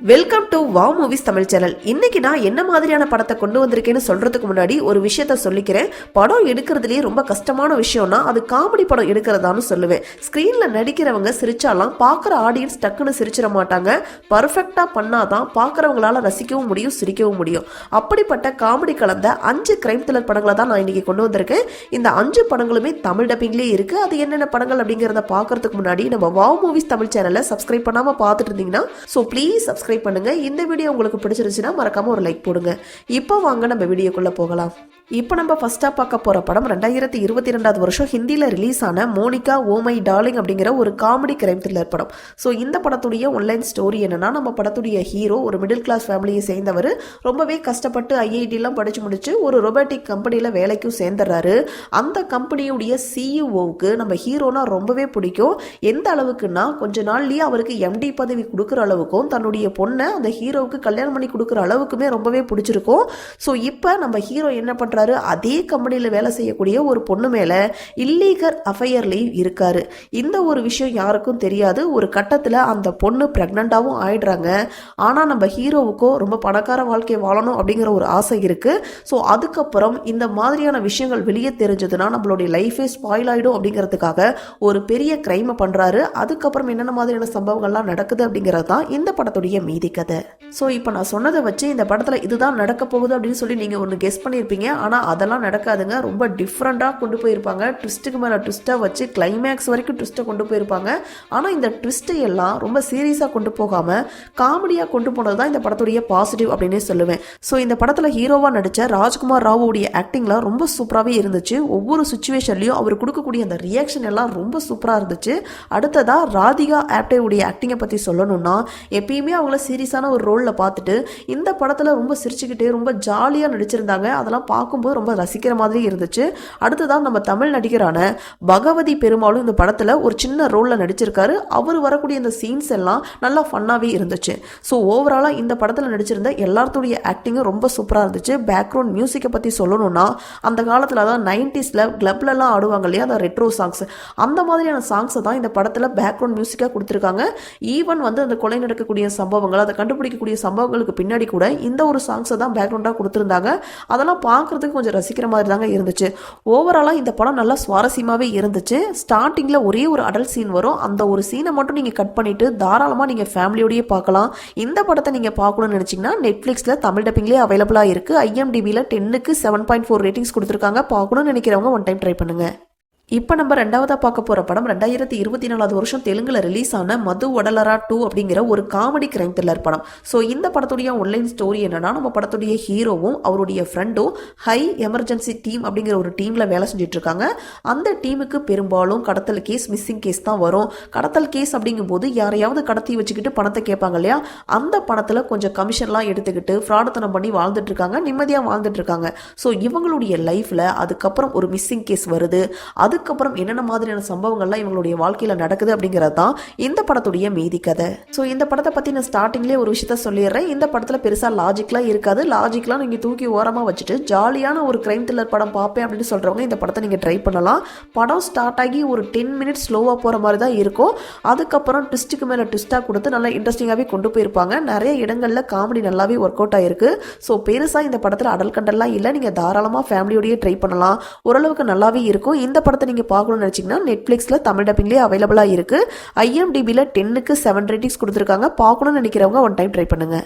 Welcome to wow movies Tamil channel. இன்னைக்கு நான் என்ன மாதிரியான படத்தை கொண்டு வந்திருக்கேன்னு சொல்றதுக்கு முன்னாடி ஒரு விஷயத்த சொல்லிக்கிறேன். படம் எடுக்கிறதுலேயே ரொம்ப கஷ்டமான விஷயம்னா அது காமெடி படம் எடுக்கிறதான்னு சொல்லுவேன். ஸ்க்ரீன்ல நடிக்கிறவங்க சிரிச்சாலாம் பார்க்குற ஆடியன்ஸ் டக்குன்னு சிரிச்சிட மாட்டாங்க. பர்ஃபெக்டா பண்ணாதான் பார்க்குறவங்களால ரசிக்கவும் முடியும், சிரிக்கவும் முடியும். அப்படிப்பட்ட காமெடி கலந்த 5 கிரைம் த்ரில்லர் படங்களை தான் நான் இன்னைக்கு கொண்டு வந்திருக்கேன். இந்த 5 படங்களுமே தமிழ் டப்பிங்லேயே இருக்கு. அது என்னென்ன படங்கள் அப்படிங்கிறத பார்க்கறதுக்கு முன்னாடி நம்ம வாவ் மூவிஸ் தமிழ் சேனலை சப்ஸ்கிரைப் பண்ணாம பார்த்துட்டு இருந்தீங்கன்னா ப்ளீஸ் சப்ஸ்கிரைப் பண்ணுங்க. இந்த வீடியோ உங்களுக்கு பிடிச்சிருச்சுன்னா மறக்காம ஒரு லைக் போடுங்க. இப்போ வாங்க நம்ம வீடியோக்குள்ள போகலாம். இப்போ நம்ம ஃபர்ஸ்டா பார்க்க போற படம் 2022 வருஷம் ஹிந்தியில ரிலீஸ் ஆன மோனிகா ஓ மை டார்லிங் அப்படிங்கிற ஒரு காமெடி கிரைம் த்ரில்லர் படம். ஸோ இந்த படத்துடைய ஒன்லைன் ஸ்டோரி என்னன்னா, நம்ம படத்துடைய ஹீரோ ஒரு மிடில் கிளாஸ் ஃபேமிலியை சேர்ந்தவர். ரொம்பவே கஷ்டப்பட்டு ஐஐடிலாம் படிச்சு முடிச்சு ஒரு ரொபோட்டிக் கம்பெனியில் வேலைக்கும் சேர்ந்துடுறாரு. அந்த கம்பெனியுடைய சிஇஓவுக்கு நம்ம ஹீரோனா ரொம்பவே பிடிக்கும். எந்த அளவுக்குன்னா, கொஞ்ச நாள்லயே அவருக்கு எம்டி பதவி கொடுக்குற அளவுக்கும் தன்னுடைய பொண்ணை அந்த ஹீரோவுக்கு கல்யாணம் பண்ணி கொடுக்குற அளவுக்குமே ரொம்பவே பிடிச்சிருக்கும். ஸோ இப்போ நம்ம ஹீரோ என்ன பண்றாரு, அதே கம்பெனியில் வேலை செய்யக்கூடிய ஒரு பொண்ணு மேல இல்லீகல் அஃபையர்லையும் இருக்காரு. இந்த ஒரு விஷயம் யாருக்கும் தெரியாது. ஒரு கட்டத்தில் அந்த பொண்ணு பிரெக்னண்டாவும் ஆயிடுறாங்க. ஆனால் நம்ம ஹீரோவுக்கோ ரொம்ப பணக்கார வாழ்க்கை வாழணும் அப்படிங்கிற ஒரு ஆசை இருக்கு. ஸோ அதுக்கப்புறம் இந்த மாதிரியான விஷயங்கள் வெளியே தெரிஞ்சதுன்னா நம்மளுடைய லைஃபே ஸ்பாயில் ஆயிடும் அப்படிங்கிறதுக்காக ஒரு பெரிய கிரைமை பண்றாரு. அதுக்கப்புறம் என்னென்ன மாதிரியான சம்பவங்கள்லாம் நடக்குது அப்படிங்கிறது தான் இந்த படத்துடைய மீதி கதை. ஸோ இப்போ நான் சொன்னதை வச்சு இந்த படத்தில் இதுதான் நடக்க போகுது அப்படின்னு சொல்லி நீங்கள் ஒன்று கெஸ் பண்ணியிருப்பீங்க. ஆனால் அதெல்லாம் நடக்காதுங்க. ரொம்ப டிஃப்ரெண்ட்டாக கொண்டு போயிருப்பாங்க. ட்விஸ்ட்டுக்கு மேலே ட்விஸ்ட்டாக வச்சு கிளைமேக்ஸ் வரைக்கும் ட்விஸ்ட்டை கொண்டு போயிருப்பாங்க. ஆனால் இந்த ட்விஸ்ட்டை எல்லாம் ரொம்ப சீரியஸாக கொண்டு போகாமல் காமெடியாக கொண்டு போனது தான் இந்த படத்துடைய பாசிட்டிவ் அப்படின்னே சொல்லுவேன். ஸோ இந்த படத்தில் ஹீரோவாக நடித்த ராஜ்குமார் ராவோடைய ஆக்டிங்லாம் ரொம்ப சூப்பராகவே இருந்துச்சு. ஒவ்வொரு சுச்சுவேஷன்லையும் அவர் கொடுக்கக்கூடிய அந்த ரியாக்ஷன் எல்லாம் ரொம்ப சூப்பராக இருந்துச்சு. அடுத்ததாக ராதிகா ஆப்டேவுடைய ஆக்டிங்கை பற்றி சொல்லணும்னா, எப்பயுமே அவங்கள சீரியஸான ஒரு ரோலில் பார்த்துட்டு இந்த படத்தில் ரொம்ப சிரிச்சுக்கிட்டே ரொம்ப ஜாலியாக நடிச்சிருந்தாங்க. அதெல்லாம் பார்க்கும்போது ரொம்ப ரசிக்கிற மாதிரி இருந்துச்சு. அடுத்ததான் நம்ம தமிழ் நடிகரான பகவதி பெருமாளும் இந்த படத்தில் ஒரு சின்ன ரோலில் நடிச்சிருக்காரு. அவர் வரக்கூடிய இந்த சீன்ஸ் எல்லாம் நல்லா ஃபன்னாகவே இருந்துச்சு. ஸோ ஓவராலாக இந்த படத்தில் நடிச்சிருந்த எல்லாத்துடைய ஆக்டிங்கும் ரொம்ப சூப்பராக இருந்துச்சு. பேக்ரவுண்ட் மியூசிக்கை பற்றி சொல்லணும்னா, அந்த காலத்தில் தான் 90s கிளப்லலாம் ஆடுவாங்க இல்லையா, அந்த ரெட்ரோ சாங்ஸ், அந்த மாதிரியான சாங்ஸை தான் இந்த படத்தில் பேக்ரவுண்ட் மியூசிக்காக கொடுத்துருக்காங்க. ஈவன் அந்த கொலை நடக்கக்கூடிய சம்பவங்கள், அதை கண்டுபிடிக்கக்கூடிய சம்பவங்களுக்கு பின்னாடி கூட இந்த ஒரு சாங்ஸை தான் பேக்ரவுண்டாக கொடுத்துருந்தாங்க. அதெல்லாம் பார்க்குறதுக்கு கொஞ்சம் ரசிக்கிற மாதிரி தாங்க இருந்துச்சு. ஓவராலாக இந்த படம் நல்லா சுவாரஸ்யமாகவே இருந்துச்சு. ஸ்டார்டிங்கில் ஒரே ஒரு அடல்ட் சீன் வரும். அந்த ஒரு சீனை மட்டும் நீங்கள் கட் பண்ணிவிட்டு தாராளமாக நீங்கள் ஃபேமிலியோடையே பார்க்கலாம். இந்த படத்தை நீங்கள் பார்க்கணும்னு நினச்சிங்கன்னா நெட்ஃப்ளிக்ஸில் தமிழ் டப்பிங்லேயே அவைலபிளாக இருக்குது. IMDbல 10க்கு 7.4 ரேட்டிங்ஸ் கொடுத்துருக்காங்க. பார்க்கணும்னு நினைக்கிறவங்க ஒன் டைம் ட்ரை பண்ணுங்கள். இப்போ நம்ம ரெண்டாவதாக பார்க்க போகிற படம் 2024 வருஷம் தெலுங்குல ரிலீஸ் ஆன மது வடலரா 2 அப்படிங்கிற ஒரு காமெடி கிரைம் த்ரில்லர் படம். ஸோ இந்த படத்துடைய ஒன்லைன் ஸ்டோரி என்னன்னா, நம்ம படத்துடைய ஹீரோவும் அவருடைய ஃப்ரெண்டும் ஹை எமர்ஜென்சி டீம் அப்படிங்கிற ஒரு டீமில் வேலை செஞ்சுட்டு இருக்காங்க. அந்த டீமுக்கு பெரும்பாலும் கடத்தல் கேஸ், மிஸ்ஸிங் கேஸ் தான் வரும். கடத்தல் கேஸ் அப்படிங்கும்போது யாரையாவது கடத்தி வச்சுக்கிட்டு பணத்தை கேட்பாங்க இல்லையா, அந்த பணத்தில் கொஞ்சம் கமிஷன்லாம் எடுத்துக்கிட்டு ஃப்ராடுத்தனம் பண்ணி வாழ்ந்துட்டு இருக்காங்க, நிம்மதியாக வாழ்ந்துட்டு இருக்காங்க. ஸோ இவங்களுடைய லைஃப்பில் அதுக்கப்புறம் ஒரு மிஸ்ஸிங் கேஸ் வருது. அதுக்கப்புறம் என்னென்ன மாதிரியான சம்பவங்கள்லாம் இவங்களுடைய வாழ்க்கையில் நடக்குது அப்படிங்கிறது தான் இந்த படத்துடைய மீதி கதை. ஸோ இந்த படத்தை பற்றி நான் ஸ்டார்டிங்லேயே ஒரு விஷயத்த சொல்லிடுறேன். இந்த படத்தில் பெருசாக லாஜிக்லாம் இருக்காது. லாஜிக்லாம் நீங்கள் தூக்கி ஓரமாக வச்சுட்டு ஜாலியான ஒரு கிரைம் த்ரில்லர் படம் பார்ப்பேன் அப்படின்னு சொல்கிறவங்க இந்த படத்தை நீங்கள் ட்ரை பண்ணலாம். படம் ஸ்டார்ட் ஆகி ஒரு 10 மினிட்ஸ் ஸ்லோவாக போகிற மாதிரி தான் இருக்கும். அதுக்கப்புறம் ட்விஸ்ட்டுக்கு மேலே ட்விஸ்ட்டாக கொடுத்து நல்லா இன்ட்ரெஸ்டிங்காகவே கொண்டு போயிருப்பாங்க. நிறைய இடங்களில் காமெடி நல்லாவே ஒர்க் அவுட் ஆகிருக்கு. ஸோ பெருசாக இந்த படத்தில் அடல் கண்டெல்லாம் இல்லை. நீங்கள் தாராளமாக ஃபேமிலியோடையே ட்ரை பண்ணலாம். ஓரளவுக்கு நல்லாவே இருக்கும். இந்த படத்தை நீங்க பார்க்கணும்னு நினைச்சீங்கன்னா நெட்ஃபிளிக்ஸ்ல தமிழ் டப்பிங்லேயே அவைலபிளா இருக்கு. IMDbல 10க்கு 7 ரேட்டிங்ஸ் கொடுத்துருக்காங்க. பார்க்கணும்னு நினைக்கிறவங்க ஒன் டைம் ட்ரை பண்ணுங்க.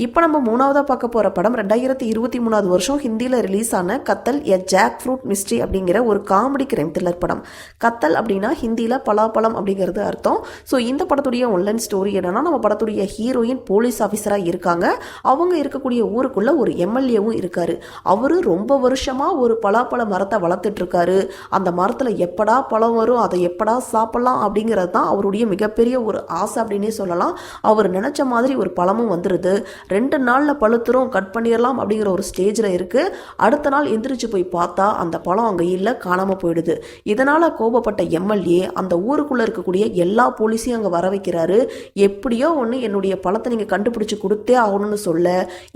இப்போ நம்ம மூணாவதாக பார்க்க போகிற படம் 2023 வருஷம் ஹிந்தியில் ரிலீஸ் ஆன கத்தல் எ ஜாக் ஃப்ரூட் மிஸ்ட்ரி அப்படிங்கிற ஒரு காமெடி கிரைம் த்ரில்லர் படம். கத்தல் அப்படின்னா ஹிந்தியில் பலாப்பழம் அப்படிங்கிறது அர்த்தம். ஸோ இந்த படத்துடைய ஒன்லைன் ஸ்டோரி என்னன்னா, நம்ம படத்துடைய ஹீரோயின் போலீஸ் ஆஃபீஸராக இருக்காங்க. அவங்க இருக்கக்கூடிய ஊருக்குள்ள ஒரு MLAவும் இருக்காரு. அவரு ரொம்ப வருஷமாக ஒரு பலாப்பழ மரத்தை வளர்த்துட்டு இருக்காரு. அந்த மரத்தில் எப்படா பழம் வரும், அதை எப்படா சாப்பிடலாம் அப்படிங்கிறது தான் அவருடைய மிகப்பெரிய ஒரு ஆசை அப்படின்னே சொல்லலாம். அவர் நினைச்ச மாதிரி ஒரு பழமும் வந்துடுது. 2 நாளில் பழுத்துரும், கட் பண்ணிடலாம் அப்படிங்கிற ஒரு ஸ்டேஜில் இருக்குது. அடுத்த நாள் எந்திரிச்சு போய் பார்த்தா அந்த பழம் அங்கே இல்லை, காணாமல் போயிடுது. இதனால் கோபப்பட்ட எம்எல்ஏ அந்த ஊருக்குள்ளே இருக்கக்கூடிய எல்லா போலீஸையும் அங்கே வர வைக்கிறாரு. எப்படியோ ஒன்று என்னுடைய பழத்தை நீங்கள் கண்டுபிடிச்சு கொடுத்தே ஆகணும்னு சொல்ல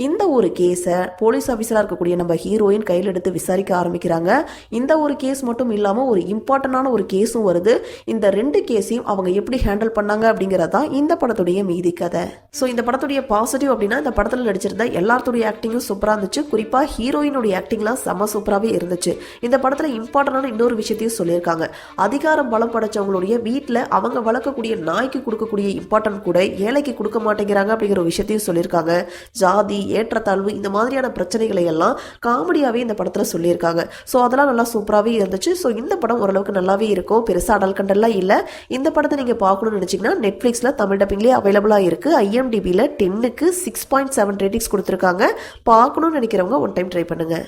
இந்த ஒரு கேஸை போலீஸ் ஆஃபீஸராக இருக்கக்கூடிய நம்ம ஹீரோயின் கையில் எடுத்து விசாரிக்க ஆரம்பிக்கிறாங்க. இந்த ஒரு கேஸ் மட்டும் இல்லாமல் ஒரு இம்பார்ட்டண்டான ஒரு கேஸும் வருது. இந்த 2 கேஸையும் அவங்க எப்படி ஹேண்டில் பண்ணாங்க அப்படிங்கிறதான் இந்த படத்துடைய மீதி கதை. ஸோ இந்த படத்துடைய பாசிட்டிவ் அப்படின்னா இந்த படத்தில் நடிச்சிருந்த எல்லாத்துடைய ஆக்டிங்கும் சூப்பராக இருந்துச்சு. குறிப்பாக ஹீரோயினுடைய ஆக்டிங்லாம் செம்ம சூப்பராகவே இருந்துச்சு. இந்த படத்தில் இம்பார்ட்டண்டான இன்னொரு விஷயத்தையும் சொல்லியிருக்காங்க. அதிகாரம் பலம் படைச்சவங்களுடைய வீட்டில் அவங்க வளர்க்கக்கூடிய நாய்க்கு கொடுக்கக்கூடிய இம்பார்ட்டன்ட் கூட ஏழைக்கு கொடுக்க மாட்டேங்கிறாங்க அப்படிங்கிற ஒரு விஷயத்தையும் சொல்லியிருக்காங்க. ஜாதி, ஏற்றத்தாழ்வு இந்த மாதிரியான பிரச்சனைகளை எல்லாம் காமெடியாகவே இந்த படத்தில் சொல்லியிருக்காங்க. ஸோ அதெல்லாம் நல்லா சூப்பராகவே இருந்துச்சு. ஸோ இந்த படம் ஓரளவுக்கு நல்லாவே இருக்கும். பெருசாக அடல் கண்டெல்லாம் இல்லை. இந்த படத்தை நீங்கள் பார்க்கணும்னு நினச்சிங்கன்னா நெட்ஃப்ளிக்ஸில் தமிழ் டப்பிங்லேயே அவைலபிளாக இருக்குது. IMDbல 10க்கு 6.7 ரேட்டிங்ஸ் கொடுத்துருக்காங்க. பார்க்கணும்னு நினைக்கிறவங்க ஒன் டைம் ட்ரை பண்ணுங்கள்.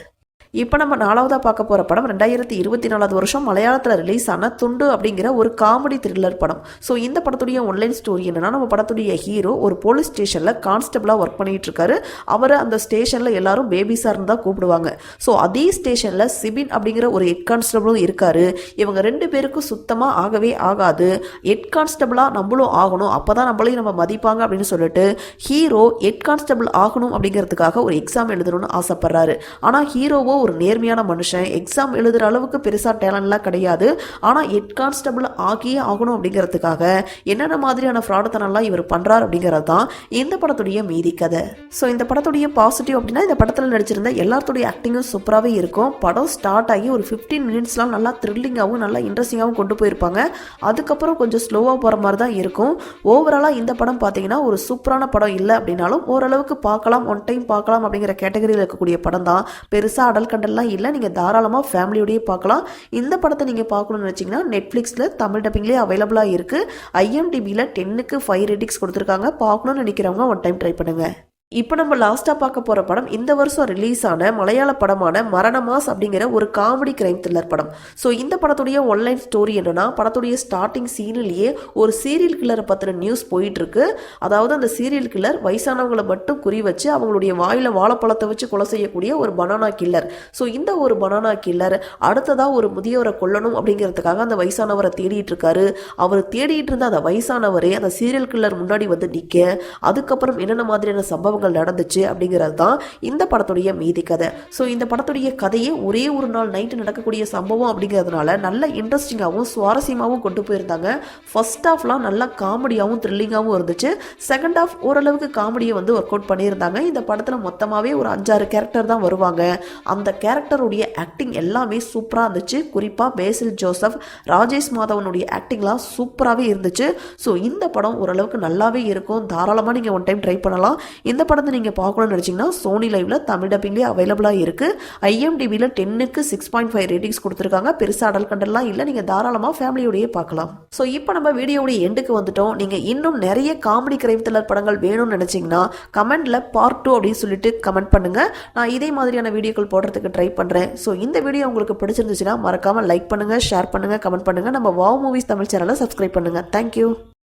இப்போ நம்ம 4வதாக பார்க்க போகிற படம் 2024 வருஷம் மலையாளத்தில் ரிலீஸ் ஆன துண்டு அப்படிங்கிற ஒரு காமெடி த்ரில்லர் படம். ஸோ இந்த படத்துடைய ஒன்லைன் ஸ்டோரி என்னன்னா, நம்ம படத்துடைய ஹீரோ ஒரு போலீஸ் ஸ்டேஷனில் கான்ஸ்டபிளாக ஒர்க் பண்ணிட்டு இருக்காரு. அவரை அந்த ஸ்டேஷனில் எல்லாரும் பேபி சார்னு தான் கூப்பிடுவாங்க. ஸோ அதே ஸ்டேஷனில் சிபின் அப்படிங்கிற ஒரு ஹெட் கான்ஸ்டபிளும் இருக்காரு. இவங்க 2 பேருக்கும் சுத்தமாக ஆகவே ஆகாது. ஹெட் கான்ஸ்டபிளாக நம்மளும் ஆகணும், அப்போ தான் நம்மளையும் நம்ம மதிப்பாங்க அப்படின்னு சொல்லிட்டு ஹீரோ ஹெட் கான்ஸ்டபிள் ஆகணும் அப்படிங்கிறதுக்காக ஒரு எக்ஸாம் எழுதணும்னு ஆசைப்படுறாரு. ஆனால் ஹீரோவோ ஒரு நேர்மையான மனுஷன், எக்ஸாம் எழுதுற அளவுக்கு பெருசா டேலண்ட்லாம் கிடையாது. ஆனால் ஹெட் கான்ஸ்டபிள் ஆகியே ஆகணும் அப்படிங்கிறதுக்காக என்னென்ன மாதிரியான ஃப்ராடுத்தனம்லாம் இவர் பண்றார் அப்படிங்கிறது தான் இந்த படத்துடைய மீதி கதை. ஸோ இந்த படத்துடைய பாசிட்டிவ் அப்படின்னா இந்த படத்தில் நடிச்சிருந்த எல்லாத்துடைய ஆக்டிங்கும் சூப்பராகவே இருக்கும். படம் ஸ்டார்ட் ஆகி ஒரு 15 மினிட்ஸ்லாம் நல்லா த்ரில்லிங்காகவும் நல்லா இன்ட்ரெஸ்டிங்காகவும் கொண்டு போயிருப்பாங்க. அதுக்கப்புறம் கொஞ்சம் ஸ்லோவாக போகிற மாதிரி தான் இருக்கும். ஓவராலாக இந்த படம் பார்த்தீங்கன்னா ஒரு சூப்பரான படம் இல்லை அப்படின்னாலும் ஓரளவுக்கு பார்க்கலாம், ஒன் டைம் பார்க்கலாம் அப்படிங்கிற கேட்டகரியில் இருக்கக்கூடிய படம் தான். பெருசாக அடல் கண்டெல்லாம் இல்லை. நீங்கள் தாராளமாக ஃபேமிலியோடய பார்க்கலாம். இந்த படத்தை நீங்கள் பார்க்கணும்னு நினச்சிங்கன்னா நெட்ஃப்ளிக்ஸில் தமிழ் டப்பிங்லேயே அவைலபிளாக இருக்குது. IMDbல 10க்கு 5 ரேட்டிங்ஸ் கொடுத்துருக்காங்க. பார்க்கணும்னு நினைக்கிறவங்க ஒன் டைம் ட்ரை பண்ணுங்கள். இப்போ நம்ம லாஸ்ட்டாக பார்க்க போகிற படம் இந்த வருஷம் ரிலீஸ் ஆன மலையாள படமான மரணமாஸ் அப்படிங்கிற ஒரு காமெடி கிரைம் த்ரில்லர் படம். ஸோ இந்த படத்துடைய ஒன்லைன் ஸ்டோரி என்னன்னா, படத்துடைய ஸ்டார்டிங் சீனிலேயே ஒரு சீரியல் கில்லரை பற்றின நியூஸ் போயிட்டுருக்கு. அதாவது அந்த சீரியல் கில்லர் வயசானவங்களை மட்டும் குறி வச்சு அவங்களுடைய வாயில் வாழைப்பழத்தை வச்சு கொலை செய்யக்கூடிய ஒரு பனானா கில்லர். ஸோ இந்த ஒரு பனானா கில்லர் அடுத்ததாக ஒரு முதியவரை கொல்லணும் அப்படிங்கிறதுக்காக அந்த வயசானவரை தேடிட்டு இருக்காரு. அவர் தேடிட்டு இருந்த அந்த வயசானவரே அந்த சீரியல் கில்லர் முன்னாடி வந்து நிற்க, அதுக்கப்புறம் என்னென்ன மாதிரியான சம்பவங்கள் நடந்துச்சு அப்படிங்கிறது தான் இந்த படத்துடைய மீதி கதை. ஸோ இந்த படத்துடைய கதையே ஒரே ஒரு நாள் நைட்டு நடக்கக்கூடிய சம்பவம் அப்படிங்கிறதுனால நல்ல இன்ட்ரெஸ்டிங்காகவும் சுவாரஸ்யமாகவும் கொண்டு போயிருந்தாங்க. ஃபர்ஸ்ட் ஹாஃப்லாம் நல்லா காமெடியாகவும் த்ரில்லிங்காகவும் இருந்துச்சு. செகண்ட் ஹாஃப் ஓரளவுக்கு காமெடியை வந்து ஒர்க் அவுட் பண்ணியிருந்தாங்க. இந்த படத்தில் மொத்தமாகவே ஒரு 5-6 கேரக்டர் தான் வருவாங்க. அந்த கேரக்டருடைய ஆக்டிங் எல்லாமே சூப்பராக இருந்துச்சு. குறிப்பாக பேசில் ஜோசப், ராஜேஷ் மாதவனுடைய ஆக்டிங்லாம் சூப்பராகவே இருந்துச்சு. ஸோ இந்த படம் ஓரளவுக்கு நல்லாவே இருக்கும். தாராளமாக நீங்கள் ஒன் டைம் ட்ரை பண்ணலாம். இந்த படத்தை நீங்கள் பார்க்கணும்னு நினச்சிங்கன்னா சோனி லைவ்ல தமிழ் டப்பிங்லேயே அவைலபிளாக இருக்குது. IMDbல 10க்கு 6.5 ரேட்டிங்ஸ் கொடுத்துருக்காங்க. பெருசாக அடல் கண்டெல்லாம் இல்லை. நீங்கள் தாராளமாக ஃபேமிலியோடையே பார்க்கலாம். ஸோ இப்போ நம்ம வீடியோடைய எண்டுக்கு வந்துட்டோம். நீங்கள் இன்னும் நிறைய காமெடி கிரைம் த்ரில்லர் படங்கள் வேணும்னு நினச்சிங்கன்னா கமெண்ட்ல பார்ட் 2 அப்படின்னு சொல்லிட்டு கமெண்ட் பண்ணுங்கள். நான் இதே மாதிரியான வீடியோக்கள் போடுறதுக்கு ட்ரை பண்ணுறேன். ஸோ இந்த வீடியோ உங்களுக்கு பிடிச்சிருந்துச்சுன்னா மறக்காமல் லைக் பண்ணுங்கள், ஷேர் பண்ணுங்கள், கமெண்ட் பண்ணுங்கள். நம்ம வாவ் மூவிஸ் தமிழ் சேனலை சப்ஸ்கிரைப் பண்ணுங்கள். தேங்க்யூ.